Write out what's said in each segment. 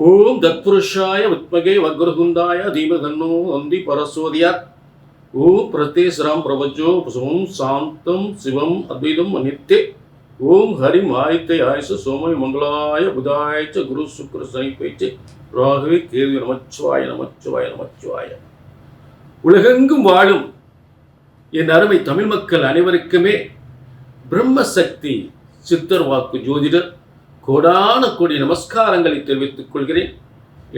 ஓம் தத்புருஷாய வித்மகே வக்ரகுண்டாய தீமதன்னோ அந்தி பரஸ்வதியாத். ஓம் பிரதேஸ்ராம் பிரபஜோ சுமம் சாந்தம் சிவம் அத்வைதம் அநித்யே. ஓம் ஹரிம் ஆயித்தை ஆயுஷ சோமை மங்களாய புதாயச்ச குரு சுக்ர சனிப்பைச்சே ராகவே கேது நமச்சிவாய நமச்சிவாய நமச்சிவாய. உலகெங்கும் வாழும் என் அருமை தமிழ் மக்கள் அனைவருக்குமே பிரம்மசக்தி சித்தர் வாக்கு ஜோதிடர் கோடான கோடி நமஸ்காரங்களை தெரிவித்துக் கொள்கிறேன்.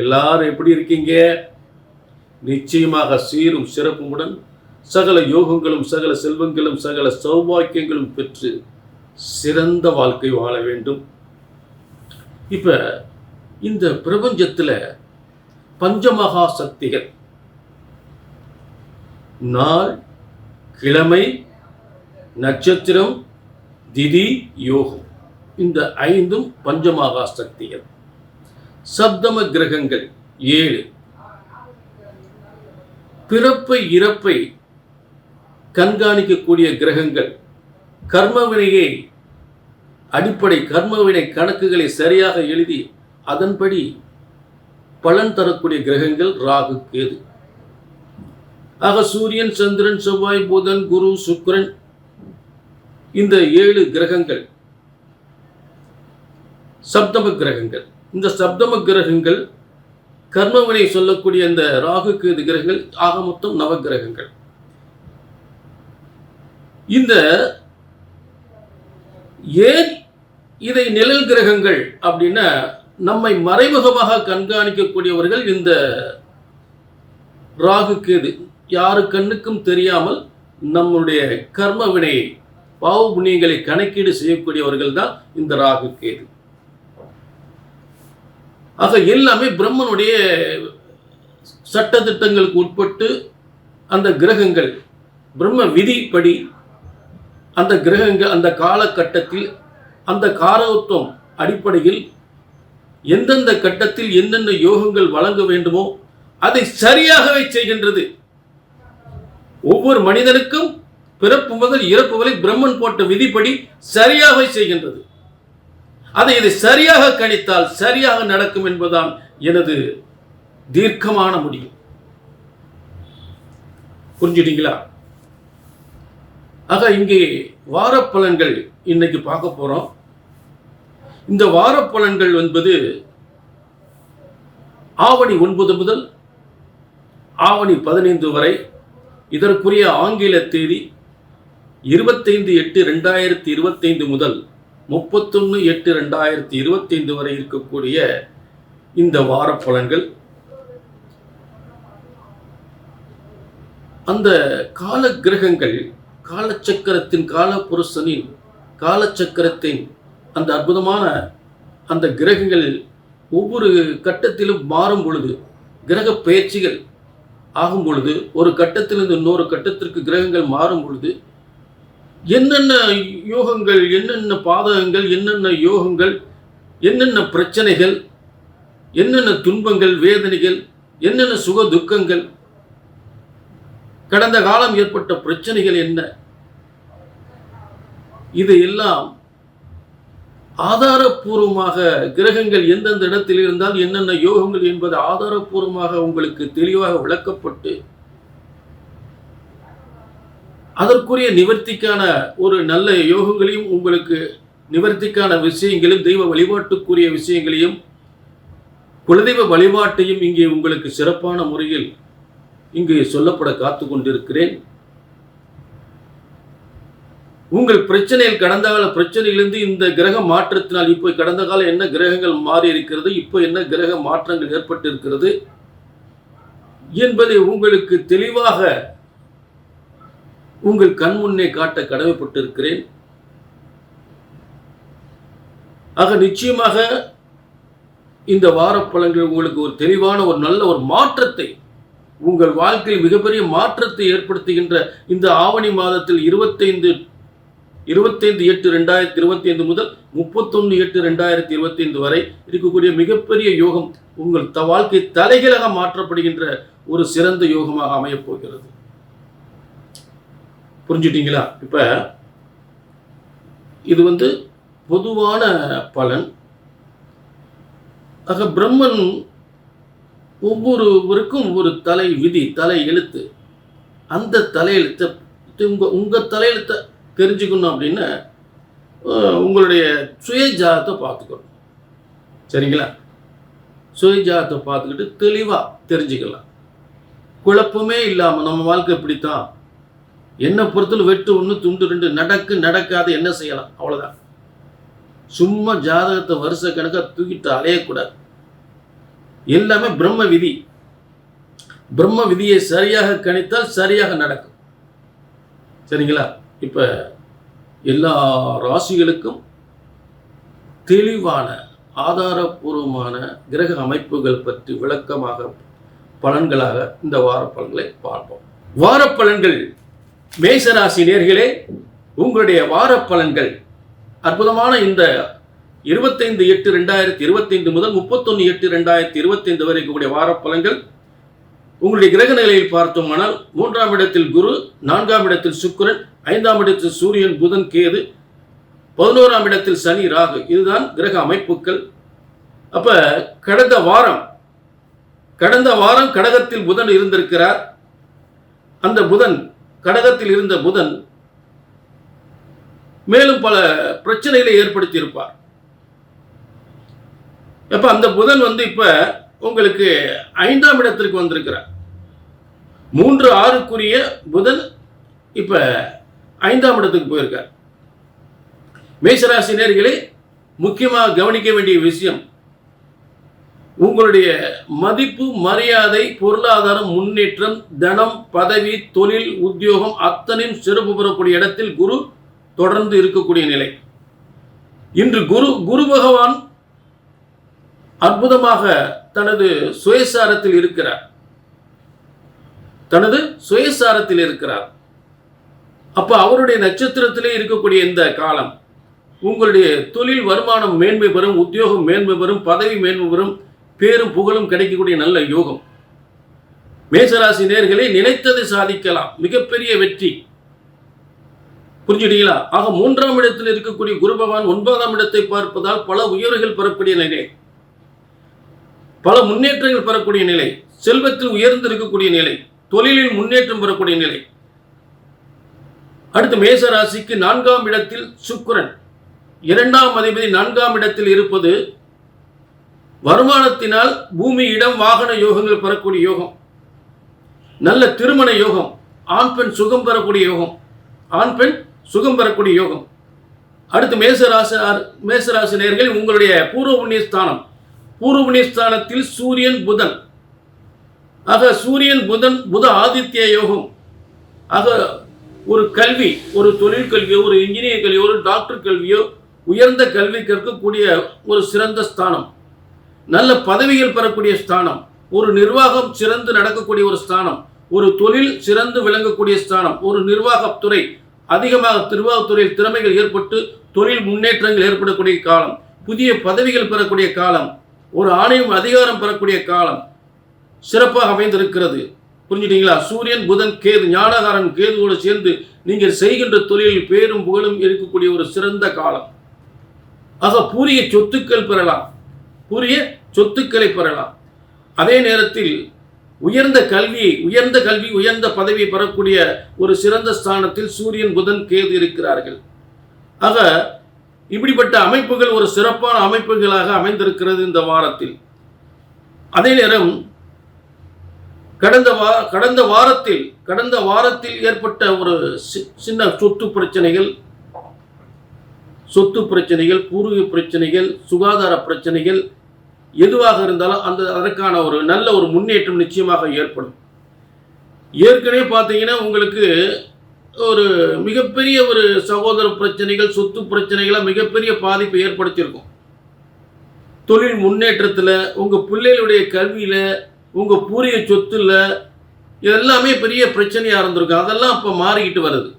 எல்லாரும் எப்படி இருக்கீங்க? நிச்சயமாக சீரும் சிறப்புமுடன் சகல யோகங்களும் சகல செல்வங்களும் சகல சௌபாக்கியங்களும் பெற்று சிறந்த வாழ்க்கை வாழ வேண்டும். இப்ப இந்த பிரபஞ்சத்தில் பஞ்சமகா சக்திகள் நாள், கிழமை, நட்சத்திரம், திதி, யோகம், இந்த ஐந்தும் பஞ்சமகா சக்திகள். சப்தம கிரகங்கள் 7. பிறப்பை இறப்பை கண்காணிக்கக்கூடிய கிரகங்கள். கர்மவினையை அடிப்படை கர்மவினை கணக்குகளை சரியாக எழுதி அதன்படி பலன் தரக்கூடிய கிரகங்கள் ராகு, கேது. ஆக சூரியன், சந்திரன், செவ்வாய், புதன், குரு, சுக்கிரன், இந்த 7 கிரகங்கள் சப்தம கிரகங்கள். இந்த சப்தம கிரகங்கள் கர்மவினை சொல்லக்கூடிய இந்த ராகு, கேது கிரகங்கள் ஆக மொத்தம் நவகிரகங்கள். இந்த ஏன் இதை நிழல் கிரகங்கள் அப்படின்னா, நம்மை மறைமுகமாக கண்காணிக்கக்கூடியவர்கள் இந்த ராகு, கேது. யாரு கண்ணுக்கும் தெரியாமல் நம்முடைய கர்ம வினையை பாவ புண்ணியங்களை கணக்கீடு செய்யக்கூடியவர்கள் தான் இந்த ராகு, கேது. ஆக எல்லாமே பிரம்மனுடைய சட்டத்திட்டங்களுக்கு உட்பட்டு அந்த கிரகங்கள் பிரம்ம விதிப்படி அந்த கிரகங்கள் அந்த காலகட்டத்தில் அந்த காரகத்துவம் அடிப்படையில் எந்தெந்த கட்டத்தில் என்னென்ன யோகங்கள் வழங்க வேண்டுமோ அதை சரியாகவே செய்கின்றது. ஒவ்வொரு மனிதனுக்கும் பிறப்பு முதல் இறப்பு வரை பிரம்மன் போட்ட விதிப்படி சரியாக செய்கின்றது. இதை சரியாக கணித்தால் சரியாக நடக்கும் என்பதுதான் எனது தீர்க்கமான முடிவு. புரிஞ்சுட்டீங்களா? ஆக இங்கே வாரப்பலன்கள் இன்னைக்கு பார்க்க போறோம். இந்த வாரப்பலன்கள் என்பது ஆவணி 9 முதல் ஆவணி 15 வரை. இதற்குரிய ஆங்கில தேதி 25/8/2025 முதல் 31/8/2025 வரை இருக்கக்கூடிய இந்த வார பலன்கள். அந்த கால கிரகங்கள் காலச்சக்கரத்தின் காலபுருஷனின் காலச்சக்கரத்தின் அந்த அற்புதமான அந்த கிரகங்கள் ஒவ்வொரு கட்டத்திலும் மாறும் பொழுது, கிரக பயிற்சிகள் ஆகும் பொழுது, ஒரு கட்டத்திலிருந்து இன்னொரு கட்டத்திற்கு கிரகங்கள் மாறும் பொழுது என்னென்ன யோகங்கள், என்னென்ன பாதகங்கள், என்னென்ன யோகங்கள், என்னென்ன பிரச்சனைகள், என்னென்ன துன்பங்கள், வேதனைகள், என்னென்ன சுக துக்கங்கள், கடந்த காலம் ஏற்பட்ட பிரச்சனைகள் என்ன, இதையெல்லாம் ஆதாரபூர்வமாக கிரகங்கள் எந்தெந்த இடத்தில் இருந்தால் என்னென்ன யோகங்கள் என்பது ஆதாரபூர்வமாக உங்களுக்கு தெளிவாக விளக்கப்பட்டு அதற்குரிய நிவர்த்திக்கான ஒரு நல்ல யோகங்களையும் உங்களுக்கு நிவர்த்திக்கான விஷயங்களையும் தெய்வ வழிபாட்டுக்குரிய விஷயங்களையும் குலதெய்வ வழிபாட்டையும் இங்கே உங்களுக்கு சிறப்பான முறையில் இங்கு சொல்லப்பட காத்து கொண்டிருக்கிறேன். உங்கள் பிரச்சனையில் கடந்த கால பிரச்சனையிலிருந்து இந்த கிரக மாற்றத்தினால் இப்போ கடந்த காலம் என்ன கிரகங்கள் மாறி இருக்கிறது, இப்போ என்ன கிரக மாற்றங்கள் ஏற்பட்டு இருக்கிறது என்பதை உங்களுக்கு தெளிவாக உங்கள் கண் முன்னே காட்ட கடமைப்பட்டிருக்கிறேன். ஆக நிச்சயமாக இந்த வாரப்பலன்கள் உங்களுக்கு ஒரு தெளிவான ஒரு நல்ல ஒரு மாற்றத்தை, உங்கள் வாழ்க்கையில் மிகப்பெரிய மாற்றத்தை ஏற்படுத்துகின்ற இந்த ஆவணி மாதத்தில் 25/8/2025 முதல் 31/8/2025 வரை இருக்கக்கூடிய மிகப்பெரிய யோகம் உங்கள் வாழ்க்கை தலைகீழாக மாற்றப்படுகின்ற ஒரு சிறந்த யோகமாக அமையப் போகிறது. புரிஞ்சுட்டீங்களா? இப்ப இது பொதுவான பலன். ஆக பிரம்மன் ஒவ்வொருவருக்கும் ஒரு தலை விதி, தலை எழுத்து. அந்த தலையெழுத்தை உங்கள் தலையெழுத்தை தெரிஞ்சுக்கணும் அப்படின்னா உங்களுடைய சுயஜாதத்தை பார்த்துக்கணும். சரிங்களா? சுயஜாதத்தை பார்த்துக்கிட்டு தெளிவாக தெரிஞ்சுக்கலாம். குழப்பமே இல்லாமல் நம்ம வாழ்க்கை இப்படித்தான், என்ன பொறுத்தல வெட்டு 1 துண்டு 2 நடக்காது, என்ன செய்யலாம், அவ்வளோதான். சும்மா ஜாதகத்தை வருஷ கணக்காக தூக்கிட்டு அலையக்கூடாது. எல்லாமே பிரம்ம விதி. பிரம்ம விதியை சரியாக கணித்தால் சரியாக நடக்கும். சரிங்களா? இப்போ எல்லா ராசிகளுக்கும் தெளிவான ஆதாரபூர்வமான கிரக அமைப்புகள் பற்றி விளக்கமாக பலன்களாக இந்த வார பலன்களை பார்ப்போம். வார பலன்கள். மேஷராசி நேயர்களே, உங்களுடைய வார பலன்கள் அற்புதமான இந்த 25/8/2025 முதல் 31/8/2025 வரை இருக்கக்கூடிய வார பலன்கள் உங்களுடைய கிரக நிலையில் பார்த்தோமானால் 3ஆம் இடத்தில் குரு, 4ஆம் இடத்தில் சுக்கிரன், 5ஆம் இடத்தில் சூரியன், புதன், கேது, 11ஆம் இடத்தில் சனி, ராகு. இதுதான் கிரக அமைப்புகள். அப்ப கடந்த வாரம் கடகத்தில் புதன் இருந்திருக்கிறார். அந்த புதன், கடகத்தில் இருந்த புதன் மேலும் பல பிரச்சனைகளை ஏற்படுத்தி இருப்பார். அப்ப அந்த புதன் இப்ப உங்களுக்கு 5ஆம் இடத்திற்கு வந்திருக்கிறார். 3-6க்குரிய புதன் இப்ப 5ஆம் இடத்துக்கு போயிருக்கார். மேஷராசி நேயர்களே, முக்கியமாக கவனிக்க வேண்டிய விஷயம், உங்களுடைய மதிப்பு, மரியாதை, பொருளாதாரம், முன்னேற்றம், தனம், பதவி, தொழில், உத்தியோகம் அத்தனையும் சிறப்பு பெறக்கூடிய இடத்தில் குரு தொடர்ந்து இருக்கக்கூடிய நிலை. இன்று குரு பகவான் அற்புதமாக தனது சுயசாரத்தில் இருக்கிறார். அப்ப அவருடைய நட்சத்திரத்திலே இருக்கக்கூடிய இந்த காலம் உங்களுடைய தொழில் வருமானம் மேன்மை பெறும், உத்தியோகம் மேன்மை பெறும், பதவி மேன்மை பெறும், பேரும் புகழும் கிடைக்கக்கூடிய நல்ல யோகம். மேஷராசி நேயர்களே, நினைத்ததை சாதிக்கலாம், மிகப்பெரிய வெற்றி. புரிஞ்சுட்டீங்களா? ஆக 3ஆம் இடத்தில் இருக்கக்கூடிய குரு பகவான் 9ஆம் இடத்தை பார்ப்பதால் பல உயர்வுகள் பெறக்கூடிய நிலை, பல முன்னேற்றங்கள் பெறக்கூடிய நிலை, செல்வத்தில் உயர்ந்து இருக்கக்கூடிய நிலை, தொழிலில் முன்னேற்றம் பெறக்கூடிய நிலை. அடுத்து மேஷ ராசிக்கு 4ஆம் இடத்தில் சுக்கிரன், 2ஆம் அதிபதி 4ஆம் இடத்தில் இருப்பது வருமானத்தினால் பூமி, இடம், வாகன யோகங்கள் பெறக்கூடிய யோகம், நல்ல திருமண யோகம், ஆண் பெண் சுகம் பெறக்கூடிய யோகம். அடுத்து மேஷராசி நேயர்கள், உங்களுடைய பூர்வ புண்ணிய ஸ்தானத்தில் சூரியன், புதன். ஆக சூரியன், புத ஆதித்ய யோகம். ஆக ஒரு கல்வி, ஒரு தொழில் கல்வியோ, ஒரு இன்ஜினியர் கல்வியோ, ஒரு டாக்டர் கல்வியோ, உயர்ந்த கல்வி கற்கக்கூடிய ஒரு சிறந்த ஸ்தானம், நல்ல பதவிகள் பெறக்கூடிய ஸ்தானம், ஒரு நிர்வாகம் சிறந்து நடக்கக்கூடிய ஒரு ஸ்தானம், ஒரு தொழில் சிறந்து விளங்கக்கூடிய ஸ்தானம், ஒரு நிர்வாகத்துறை அதிகமாக நிர்வாகத்துறையில் திறமைகள் ஏற்பட்டு தொழில் முன்னேற்றங்கள் ஏற்படக்கூடிய காலம், புதிய பதவிகள் பெறக்கூடிய காலம், ஒரு ஆணையம் அதிகாரம் பெறக்கூடிய காலம் சிறப்பாக அமைந்திருக்கிறது. புரிஞ்சுட்டீங்களா? சூரியன், புதன், கேது, ஞானகாரன் கேதுவோடு சேர்ந்து நீங்கள் செய்கின்ற தொழிலில் பேரும் புகழும் இருக்கக்கூடிய ஒரு சிறந்த காலம். ஆக பூரிய சொத்துக்களை பெறலாம். அதே நேரத்தில் உயர்ந்த கல்வி, உயர்ந்த பதவியை பெறக்கூடிய ஒரு சிறந்த ஸ்தானத்தில் சூரியன், புதன், கேது இருக்கிறார்கள். ஆக இப்படிப்பட்ட அமைப்புகள் ஒரு சிறப்பான அமைப்புகளாக அமைந்திருக்கிறது இந்த வாரத்தில். அதே நேரம் கடந்த வாரத்தில் ஏற்பட்ட ஒரு சின்ன சொத்து பிரச்சனைகள், பூர்வீக பிரச்சனைகள், சுகாதார பிரச்சனைகள் எதுவாக இருந்தாலும் அதற்கான ஒரு நல்ல ஒரு முன்னேற்றம் நிச்சயமாக ஏற்படும். ஏற்கனவே பார்த்தீங்கன்னா உங்களுக்கு ஒரு மிகப்பெரிய ஒரு சகோதர பிரச்சனைகள், சொத்து பிரச்சனைகளை மிகப்பெரிய பாதிப்பை ஏற்படுத்தியிருக்கும். தொழில் முன்னேற்றத்தில், உங்கள் பிள்ளைகளுடைய கல்வியில், உங்கள் பூரிய சொத்துல இதெல்லாமே பெரிய பிரச்சனையாக இருந்திருக்கும். அதெல்லாம் இப்போ மாறிக்கிட்டு வருது.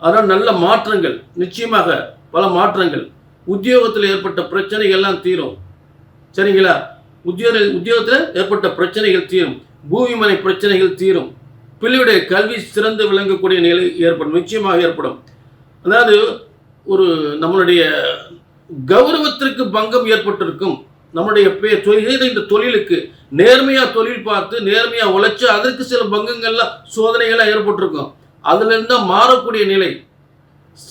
அதனால் நல்ல மாற்றங்கள், நிச்சயமாக பல மாற்றங்கள். உத்தியோகத்தில் ஏற்பட்ட பிரச்சனைகள்லாம் தீரும். சரிங்களா? உத்தியோகத்தில் ஏற்பட்ட பிரச்சனைகள் தீரும், பூமிமனை பிரச்சனைகள் தீரும், பிள்ளையுடைய கல்வி சிறந்து விளங்கக்கூடிய நிலை ஏற்படும், நிச்சயமாக ஏற்படும். அதாவது ஒரு நம்மளுடைய கௌரவத்திற்கு பங்கம் ஏற்பட்டிருக்கும், நம்முடைய செய்த இந்த தொழிலுக்கு நேர்மையா தொழில் பார்த்து நேர்மையா உழைச்சு அதற்கு சில பங்கங்கள்லாம் சோதனைகள்லாம் ஏற்பட்டிருக்கும். அதுல இருந்தா மாறக்கூடிய நிலை,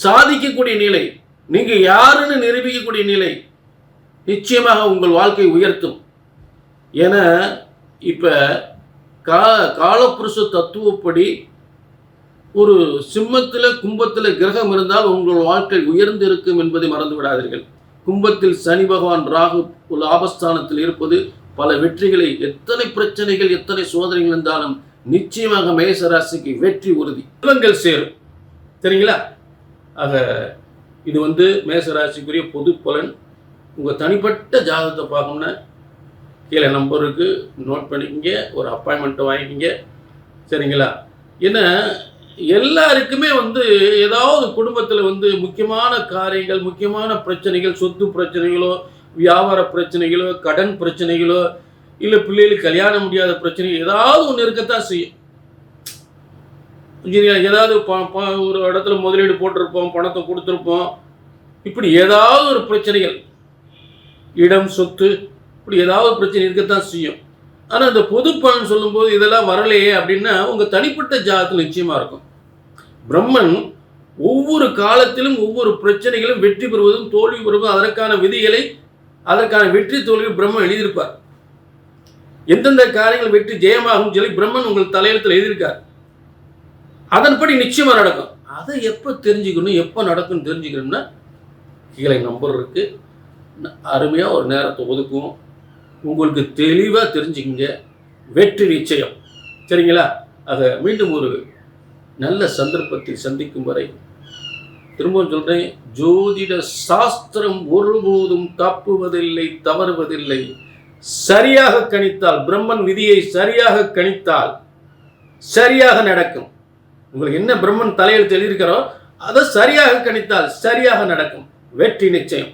சாதிக்கக்கூடிய நிலை, நீங்க யாருன்னு நிரூபிக்கக்கூடிய நிலை நிச்சயமாக உங்கள் வாழ்க்கை உயர்த்தும். ஏன்னா இப்ப காலப்புருஷ தத்துவப்படி ஒரு சிம்மத்தில் கும்பத்தில் கிரகம் இருந்தால் உங்கள் வாழ்க்கை உயர்ந்து இருக்கும் என்பதை மறந்து விடாதீர்கள். கும்பத்தில் சனி பகவான் ராகு லாபஸ்தானத்தில் இருப்பது பல வெற்றிகளை, எத்தனை பிரச்சனைகள் எத்தனை சோதனைகள் இருந்தாலும் நிச்சயமாக மேசராசிக்கு வெற்றி உறுதி, செல்வங்கள் சேரும். சரிங்களா? ஆக இது மேசராசிக்குரிய பொது பலன். உங்கள் தனிப்பட்ட ஜாதகத்தை பார்க்கணும்னா கீழே நம்பருக்கு நோட் பண்ணிக்கிங்க, ஒரு அப்பாயின்மெண்ட்டை வாங்கிக்கிங்க. சரிங்களா? ஏன்னா எல்லாருக்குமே ஏதாவது குடும்பத்தில் முக்கியமான காரியங்கள், முக்கியமான பிரச்சனைகள், சொத்து பிரச்சனைகளோ, வியாபார பிரச்சனைகளோ, கடன் பிரச்சனைகளோ, இல்லை பிள்ளைகளுக்கு கல்யாணம் முடியாத பிரச்சனைகள் ஏதாவது ஒன்று இருக்கத்தான் செய்யும். ஏதாவது ஒரு இடத்துல முதலீடு போட்டிருப்போம், பணத்தை கொடுத்துருப்போம், இப்படி ஏதாவது ஒரு பிரச்சனைகள், இடம் சொத்து இப்படி ஏதாவது பிரச்சனை இருக்கத்தான் செய்யும். ஆனால் இந்த பொது பலன் சொல்லும்போது இதெல்லாம் வரலையே அப்படின்னா உங்கள் தனிப்பட்ட ஜாதகத்தில் நிச்சயமாக இருக்கும். பிரம்மன் ஒவ்வொரு காலத்திலும் ஒவ்வொரு பிரச்சனைகளும் வெற்றி பெறுவதும் தோல்வி பெறுவதும் அதற்கான விதிகளை, அதற்கான வெற்றி தோல்வியை பிரம்மன் எழுதியிருப்பார். எந்தெந்த காரியங்கள் வெற்றி ஜெயமாகும் சொல்லி பிரம்மன் உங்கள் தலையெழுத்தில் எழுதியிருக்கார். அதன்படி நிச்சயமா நடக்கும். அதை எப்போ தெரிஞ்சுக்கணும், எப்போ நடக்கும்னு தெரிஞ்சுக்கணும்னா கீழே நம்பர் இருக்கு, அருமையாக ஒரு நேரத்தை ஒதுக்கும், உங்களுக்கு தெளிவாக தெரிஞ்சுக்கிங்க, வெற்றி நிச்சயம். சரிங்களா? அதை மீண்டும் ஒரு நல்ல சந்தர்ப்பத்தில் சந்திக்கும் வரை திரும்பவும் சொல்றேன், ஜோதிட சாஸ்திரம் ஒருபோதும் தப்புவதில்லை, தவறுவதில்லை. சரியாக கணித்தால், பிரம்மன் விதியை சரியாக கணித்தால் சரியாக நடக்கும். உங்களுக்கு என்ன பிரம்மன் தலையெழுத்து எழுதியிருக்கிறோ அதை சரியாக கணித்தால் சரியாக நடக்கும். வெற்றி நிச்சயம்.